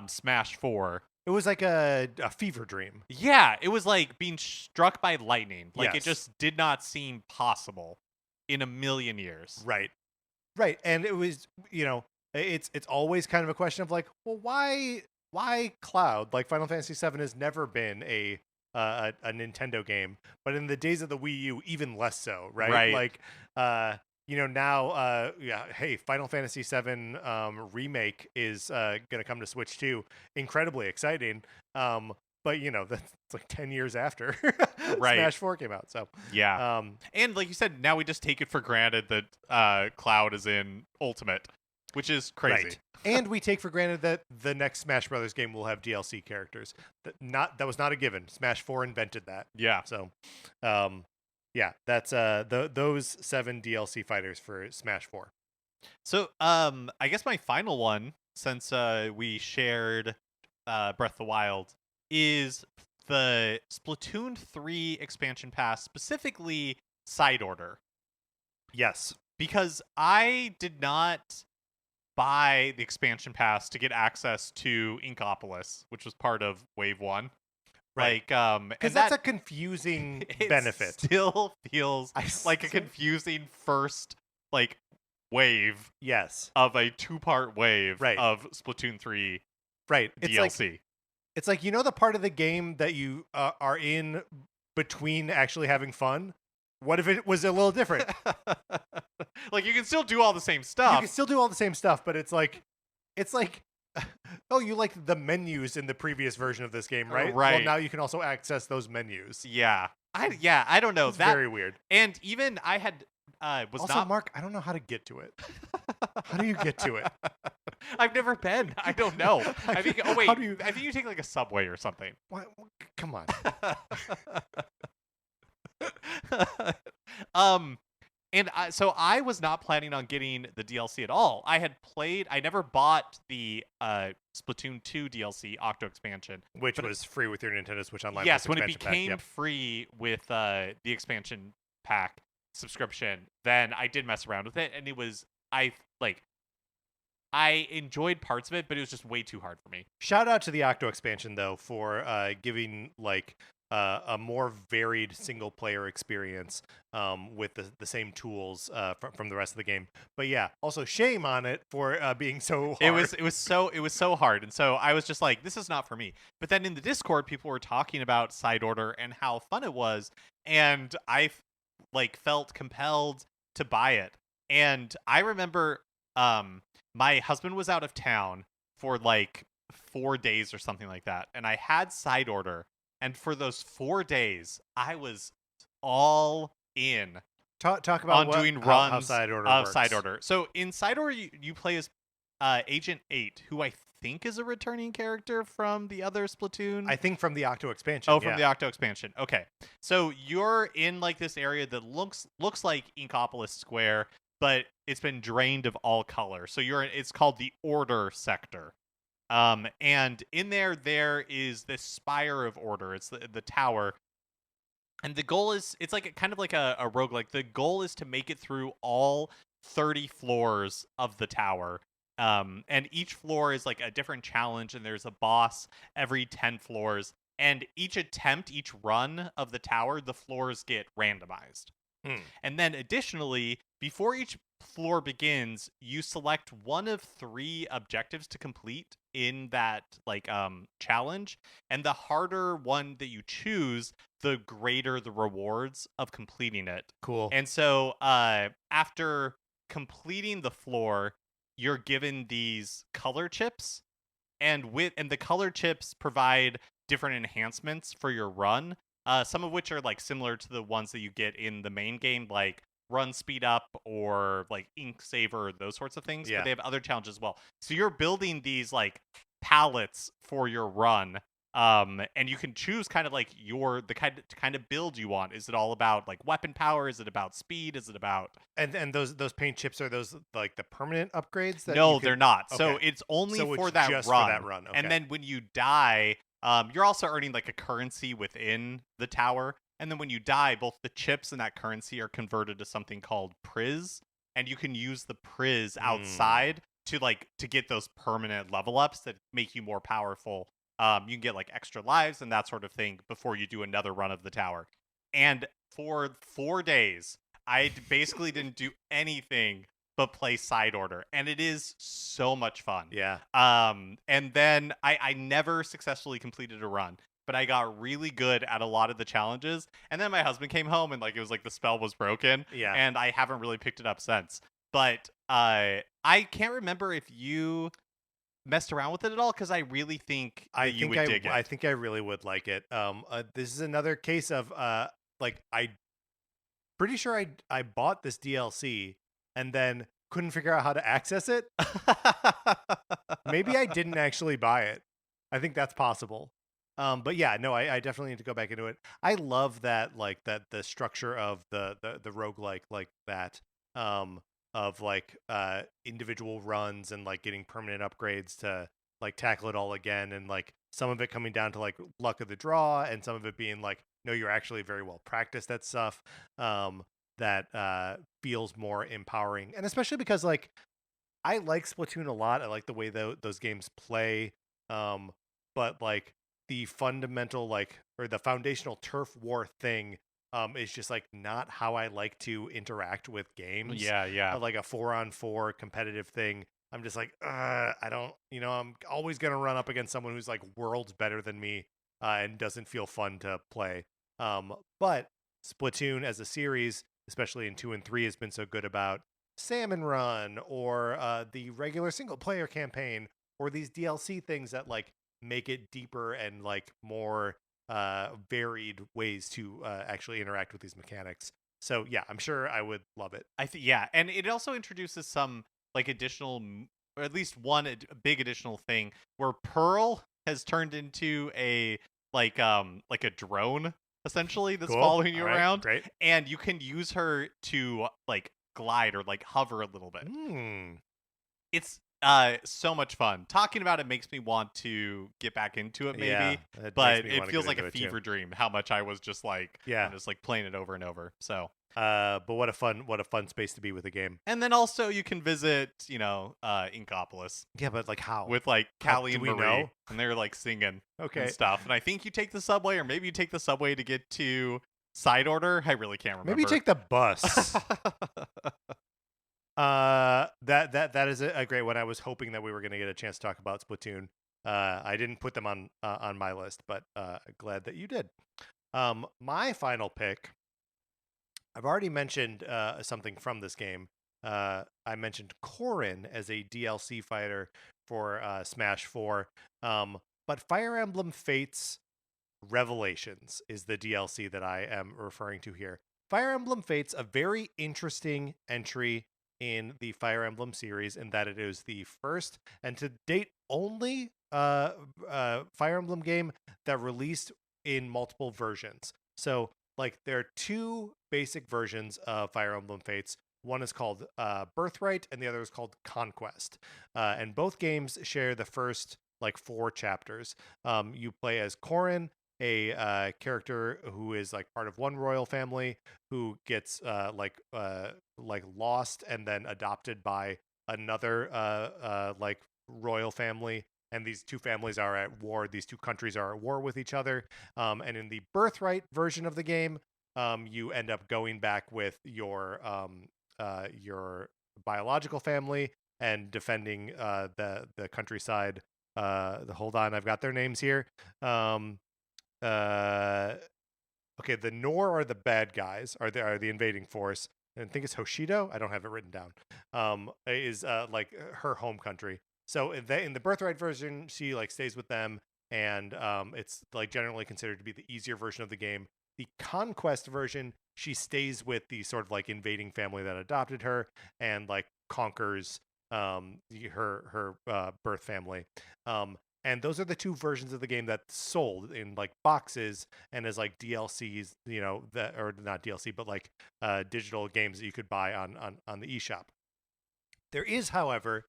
Smash 4, it was like a fever dream. Yeah, it was like being struck by lightning. Like, Yes. it just did not seem possible in a million years. Right. And it was, it's always kind of a question of like, well, why Cloud? Like, Final Fantasy VII has never been a Nintendo game, but in the days of the Wii U, even less so, right? Right. Like, now, hey, Final Fantasy VII remake is going to come to Switch too. Incredibly exciting. But that's like 10 years after Smash 4 came out. So yeah. And like you said, now we just take it for granted that Cloud is in Ultimate, which is crazy. Right. And we take for granted that the next Smash Brothers game will have DLC characters. That was not a given. Smash 4 invented that. Yeah. So, yeah, that's those 7 DLC fighters for Smash 4. So, I guess my final one, since we shared Breath of the Wild, is the Splatoon 3 expansion pass, specifically Side Order. Yes. Because I did not buy the expansion pass to get access to Inkopolis, which was part of Wave 1. Right. Like, because that's a confusing benefit. Still feels like a confusing first like wave. Yes. Of a 2-part wave. Right. Of Splatoon 3. Right. DLC. It's like the part of the game that you are in between actually having fun. What if it was a little different? Like, you can still do all the same stuff. You can still do all the same stuff, but it's like, oh, you liked the menus in the previous version of this game, right? Right. Well, now you can also access those menus. Yeah. I don't know. It's very weird. And even I had Mark, I don't know how to get to it. How do you get to it? I've never been. I don't know. I think. Oh wait. I think you take like a subway or something. What? Come on. And so I was not planning on getting the DLC at all. I never bought the Splatoon 2 DLC Octo expansion, which but was free with your Nintendo Switch Online yes, Plus when it expansion pack. became Yep. free with the expansion pack subscription, then I did mess around with it, and it was I enjoyed parts of it, but it was just way too hard for me. Shout out to the Octo expansion though for giving like a more varied single player experience with the same tools from the rest of the game. But yeah, also shame on it for being so hard. It was so hard, and so I was just like, this is not for me. But then in the Discord, people were talking about Side Order and how fun it was, and I felt compelled to buy it. And I remember my husband was out of town for like 4 days or something like that, and I had Side Order, and for those 4 days I was all in Talk about doing how runs Side Order of works. Side Order. So in Side Order, you play as Agent 8, who I think is a returning character from the other Splatoon. I think from the Octo expansion. Oh, from the Octo expansion. Okay. So you're in like this area that looks like Inkopolis Square, but it's been drained of all color. So it's called the Order sector. And in there is this Spire of Order. It's the tower. And the goal is, it's like kind of like a roguelike. The goal is to make it through all 30 floors of the tower. And each floor is like a different challenge, and there's a boss every 10 floors. And each run of the tower, the floors get randomized. And then additionally, before each floor begins, you select one of 3 objectives to complete in that challenge, and the harder one that you choose, the greater the rewards of completing it. Cool. And so after completing the floor, you're given these color chips, and the color chips provide different enhancements for your run. Some of which are like similar to the ones that you get in the main game, like run speed up or like ink saver, those sorts of things. Yeah. But they have other challenges as well. So you're building these like palettes for your run. And you can choose kind of like the kind of build you want. Is it all about like weapon power? Is it about speed? Is it about and those paint chips, are those like the permanent upgrades? No, they're not. Okay. So it's only for it's that just run. For that run. Okay. And then when you die, you're also earning like a currency within the tower. And then when you die, both the chips and that currency are converted to something called Priz, and you can use the Priz outside to get those permanent level ups that make you more powerful. You can get like extra lives and that sort of thing before you do another run of the tower. And for 4 days, I basically didn't do anything but play Side Order, and it is so much fun. Yeah. And then I never successfully completed a run, but I got really good at a lot of the challenges. And then my husband came home, and like it was like the spell was broken. Yeah. And I haven't really picked it up since. But I can't remember if you messed around with it at all, because I really think you would dig it. I think I really would like it. This is another case of like I pretty sure I bought this DLC and then couldn't figure out how to access it. Maybe I didn't actually buy it. I think that's possible. But yeah, no, I definitely need to go back into it. I love that, like that the structure of the roguelike like that. Of like individual runs and like getting permanent upgrades to like tackle it all again, and like some of it coming down to like luck of the draw, and some of it being like, no, you're actually very well practiced at stuff. That feels more empowering, and especially because like I like Splatoon a lot. I like the way those games play. But like the fundamental or the foundational turf war thing is just like not how I like to interact with games. Yeah. Like a 4-on-4 competitive thing, I'm just like, I don't, I'm always gonna run up against someone who's like worlds better than me, and doesn't feel fun to play. But Splatoon as a series, especially in 2 and 3, has been so good about Salmon Run, or the regular single player campaign, or these DLC things that like make it deeper and like more varied ways to actually interact with these mechanics. So yeah, I'm sure I would love it. I think and it also introduces some like additional, or at least one big additional thing, where Pearl has turned into a like a drone. essentially, that's Cool. following you All right. around, Great. and you can use her to like glide or like hover a little bit. Hmm. It's so much fun. Talking about it makes me want to get back into it Yeah, maybe, it makes but me it want to get feels like a into it too. fever dream how much I was just like Yeah. I'm just like playing it over and over. So But what a fun space to be with a game. and then also you can visit, Inkopolis Yeah, but like how? with like How Callie do and we Marie know? and they're like singing and Okay. stuff. And I think you take the subway or maybe you take the subway to get to side order. I really can't Maybe you remember. take the bus. That is a great one. I was hoping that we were going to get a chance to talk about Splatoon. I didn't put them on my list, but glad that you did. My final pick. I've already mentioned something from this game. I mentioned Corrin as a DLC fighter for Smash 4. But Fire Emblem Fates Revelations is the DLC that I am referring to here. Fire Emblem Fates, a very interesting entry in the Fire Emblem series, in that it is the first and to date only Fire Emblem game that released in multiple versions. So, like, there are two basic versions of Fire Emblem Fates. One is called Birthright, and the other is called Conquest. And both games share the first like 4 chapters. You play as Corrin, a character who is like part of one royal family who gets like lost and then adopted by another like royal family, and these two families are at war. These two countries are at war with each other. And in the Birthright version of the game, you end up going back with your biological family and defending the countryside. Hold on, I've got their names here. Uh, okay, the Nor are the bad guys, are the invading force. And I think it's Hoshido. I don't have it written down. Is like her home country. So in the Birthright version, she like stays with them, and it's like generally considered to be the easier version of the game. The Conquest version, she stays with the sort of like invading family that adopted her and like conquers her birth family. And those are the two versions of the game that sold in like boxes and as like DLCs, that, or not DLC, but like digital games that you could buy on the eShop. There is, however,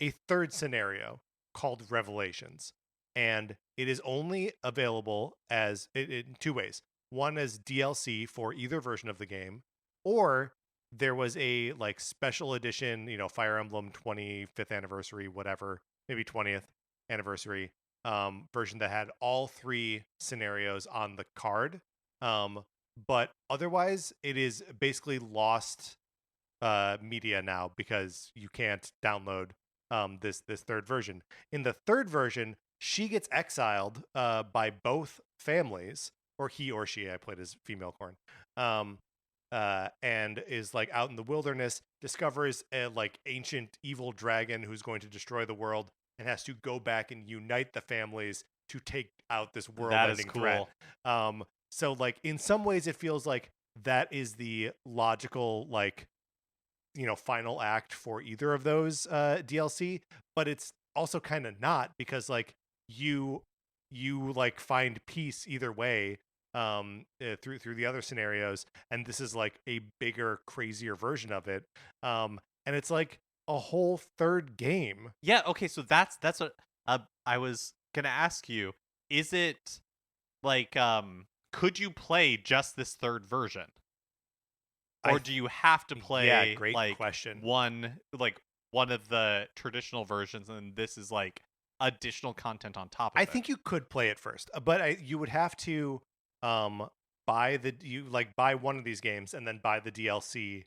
a third scenario called Revelations, and it is only available as in two ways. One as DLC for either version of the game, or there was a like special edition, Fire Emblem 25th anniversary, whatever, maybe 20th anniversary version that had all 3 scenarios on the card. But otherwise, it is basically lost media now because you can't download this third version. In the third version, she gets exiled by both families, or he or she. I played as female Corn. And is like out in the wilderness, discovers a like ancient evil dragon who's going to destroy the world, and has to go back and unite the families to take out this world-ending threat. So like in some ways, it feels like that is the logical like final act for either of those DLC, but it's also kind of not, because like you like find peace either way through the other scenarios, and this is like a bigger, crazier version of it, and it's like a whole third game. Yeah, okay, so that's what I was gonna ask you. Is it like could you play just this third version? Or do you have to play great like question. one of the traditional versions and this is like additional content on top of it? I think you could play it first, but you would have to buy one of these games and then buy the DLC,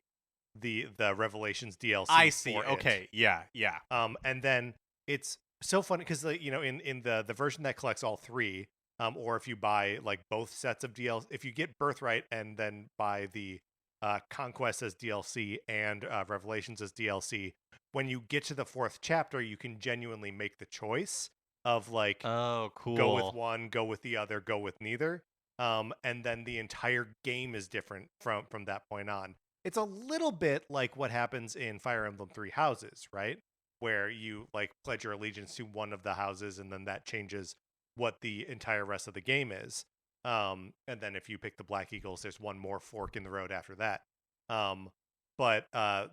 the Revelations DLC. I see. For okay. it. Yeah. Yeah. And then it's so funny because in the version that collects all 3, or if you buy like both sets of DLC, if you get Birthright and then buy the Conquest as DLC and Revelations as DLC, when you get to the 4th chapter, you can genuinely make the choice of like, oh, cool, go with one, go with the other, go with neither. And then the entire game is different from that point on. It's a little bit like what happens in Fire Emblem 3 Houses, right? Where you like pledge your allegiance to one of the houses, and then that changes what the entire rest of the game is. And then if you pick the Black Eagles, there's one more fork in the road after that. But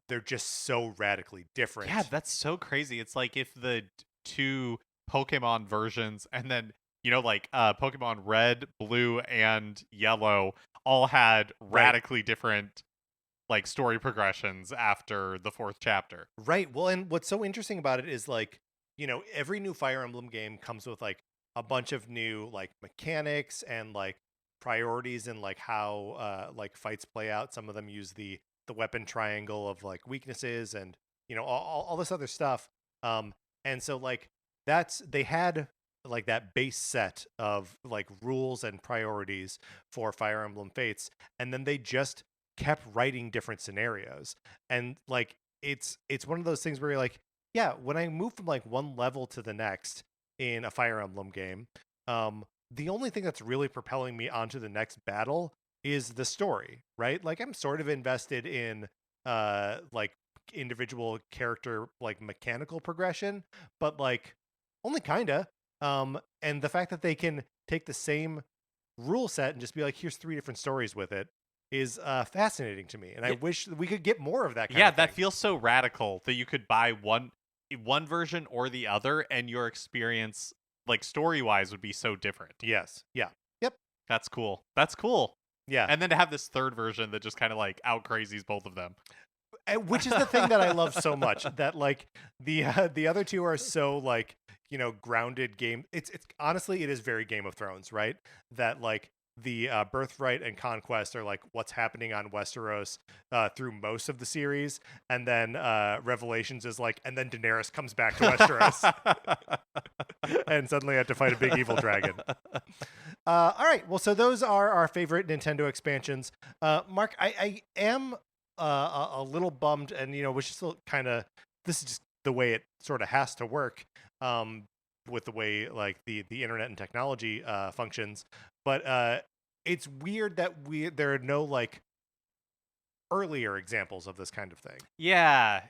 they're just so radically different. Yeah, that's so crazy. It's like if the two Pokemon versions and then, like Pokemon Red, Blue, and Yellow all had radically different like story progressions after the fourth chapter. Right. Well, and what's so interesting about it is like, every new Fire Emblem game comes with like a bunch of new like mechanics and like priorities and like how like fights play out. Some of them use the weapon triangle of like weaknesses and all this other stuff. And so like they had like that base set of like rules and priorities for Fire Emblem Fates, and then they just kept writing different scenarios. And like it's one of those things where you're like, yeah, when I move from like one level to the next in a Fire Emblem game, the only thing that's really propelling me onto the next battle is the story, right? Like I'm sort of invested in like individual character like mechanical progression, but like only kinda. And the fact that they can take the same rule set and just be like, here's 3 different stories with it is fascinating to me. And I wish we could get more of that kind of thing. That feels so radical that you could buy one version or the other and your experience like story-wise would be so different. Yes. Yeah. Yep. That's cool. That's cool. Yeah. And then to have this third version that just kind of like out crazies both of them. Which is the thing that I love so much, that like the other two are so like, grounded game. It's honestly, it is very Game of Thrones, right? That like the Birthright and Conquest are like what's happening on Westeros through most of the series, and then Revelations is like, and then Daenerys comes back to Westeros, and suddenly I have to fight a big evil dragon. All right, well, so those are our favorite Nintendo expansions. Mark, I am a little bummed, and which is still kind of, this is just the way it sort of has to work, with the way like the internet and technology functions. But it's weird that there are no like earlier examples of this kind of thing. Yeah.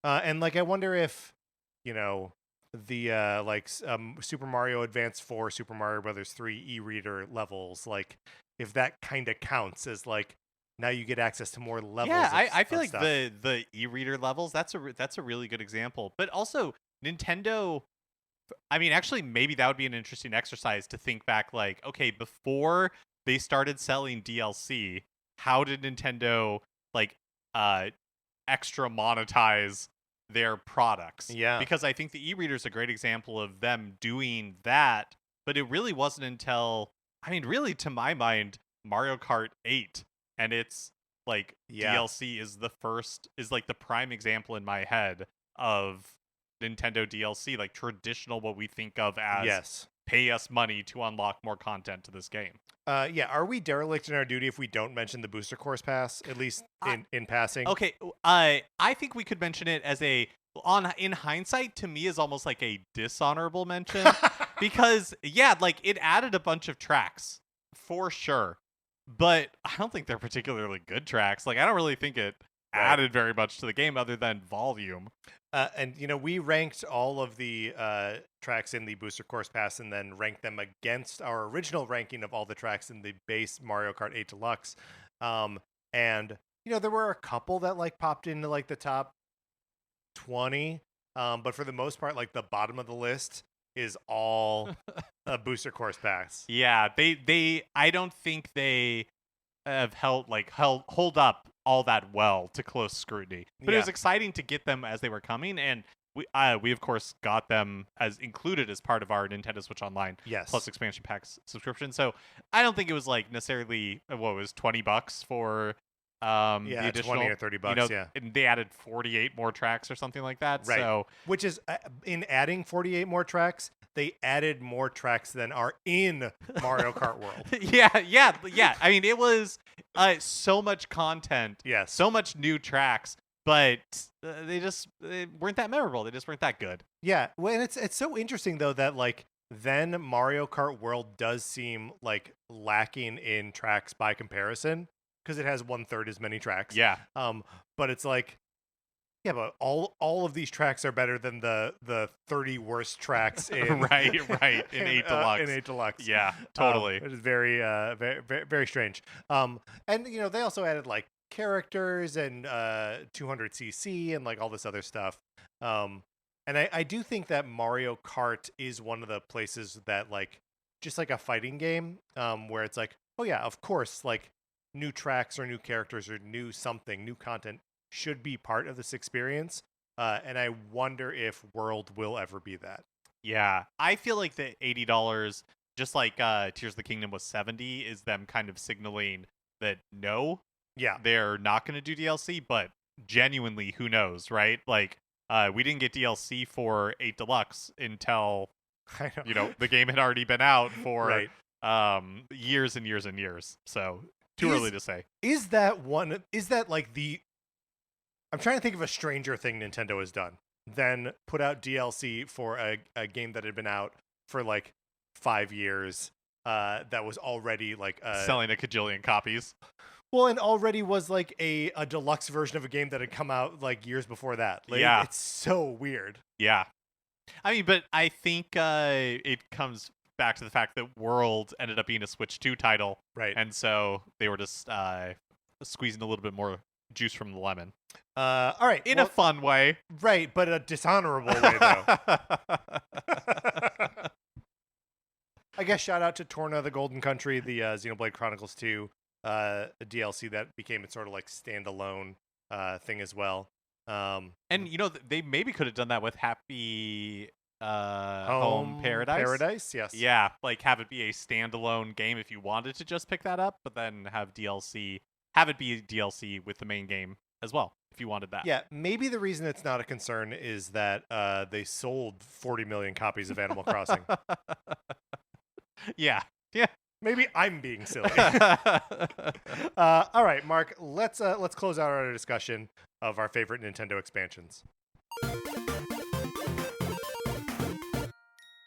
And like I wonder if the Super Mario Advance 4, Super Mario Brothers 3 e-reader levels, like if that kind of counts as like, now you get access to more levels. Yeah, I feel like stuff. the e-reader levels, that's a really good example. But also Nintendo, I mean, actually maybe that would be an interesting exercise to think back, like, okay, before they started selling DLC, how did Nintendo like extra monetize their products? Yeah. Because I think the e-reader is a great example of them doing that, but it really wasn't until, I mean, really to my mind, Mario Kart 8 and it's like DLC is like the prime example in my head of Nintendo DLC, like traditional, what we think of as pay us money to unlock more content to this game. Are we derelict in our duty if we don't mention the Booster Course Pass, at least in passing? Okay, I think we could mention it as in hindsight, to me is almost like a dishonorable mention because like it added a bunch of tracks for sure. But I don't think they're particularly good tracks. Like, I don't really think it added very much to the game other than volume. And, we ranked all of the tracks in the Booster Course Pass and then ranked them against our original ranking of all the tracks in the base Mario Kart 8 Deluxe. And, there were a couple that, like, popped into, like, the top 20. But for the most part, like, the bottom of the list is all a Booster Course Pass. Yeah, they I don't think they have hold up all that well to close scrutiny. But it was exciting to get them as they were coming, and we of course got them as included as part of our Nintendo Switch Online plus expansion packs subscription. So I don't think it was like necessarily what was $20 for the additional 20 or $30, and they added 48 more tracks or something like that. Right. So, which is in adding 48 more tracks, they added more tracks than are in Mario Kart World. yeah. I mean, it was so much content, so much new tracks, but they weren't that memorable. They just weren't that good. Yeah, well, and it's so interesting though that like then Mario Kart World does seem like lacking in tracks by comparison, because it has 1/3 as many tracks. Yeah. But it's like Yeah, but all of these tracks are better than the 30 worst tracks in right in 8 Deluxe. in 8 Deluxe. Yeah, totally. It is very very strange. And they also added like characters and 200cc and like all this other stuff. And I do think that Mario Kart is one of the places that like just like a fighting game where it's like, oh yeah, of course, like new tracks or new characters or new content should be part of this experience. And I wonder if World will ever be that. Yeah, I feel like the $80, just like Tears of the Kingdom was 70, is them kind of signaling that no, Yeah, they're not going to do DLC, but genuinely, who knows, right? Like, we didn't get DLC for 8 Deluxe until, I know. the game had already been out for Right. years and years and years. So, too early to say. Is that like the I'm trying to think of a stranger thing Nintendo has done than put out DLC for a game that had been out for like 5 years that was already like Selling a cajillion copies. well, and already was like a deluxe version of a game that had come out like years before that. Like, Yeah. it's so weird. Yeah. I mean, but I think it comes back to the fact that World ended up being a Switch 2 title. Right. And so they were just squeezing a little bit more juice from the lemon. All right. In a fun way. Right, but a dishonorable way, though. I guess shout out to Torna the Golden Country, the Xenoblade Chronicles 2 DLC that became its sort of like standalone thing as well. And, they maybe could have done that with Happy Home Paradise. Paradise, yes. Yeah, like have it be a standalone game if you wanted to just pick that up, but then have it be DLC with the main game as well, if you wanted that. Yeah, maybe the reason it's not a concern is that they sold 40 million copies of Animal Crossing. Yeah. Maybe I'm being silly. All right, Mark, let's close out our discussion of our favorite Nintendo expansions.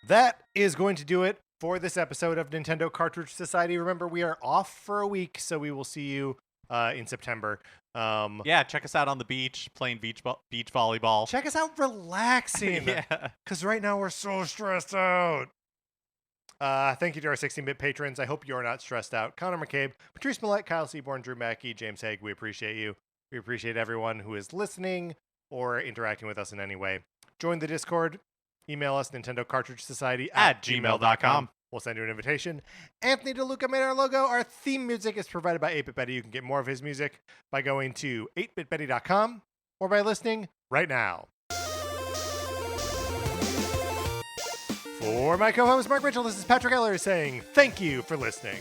That is going to do it for this episode of Nintendo Cartridge Society. Remember, we are off for a week, so we will see you in September. Yeah, check us out on the beach, playing beach volleyball. Check us out relaxing. Yeah. Because right now we're so stressed out. Thank you to our 16-bit patrons. I hope you're not stressed out. Connor McCabe, Patrice Millette, Kyle Seaborn, Drew Mackey, James Haig, we appreciate you. We appreciate everyone who is listening or interacting with us in any way. Join the Discord. Email us, Nintendo Cartridge Society at gmail.com. We'll send you an invitation. Anthony DeLuca made our logo. Our theme music is provided by 8-Bit Betty. You can get more of his music by going to 8bitbetty.com or by listening right now. For my co-host Mark Mitchell, this is Patrick Eller saying thank you for listening.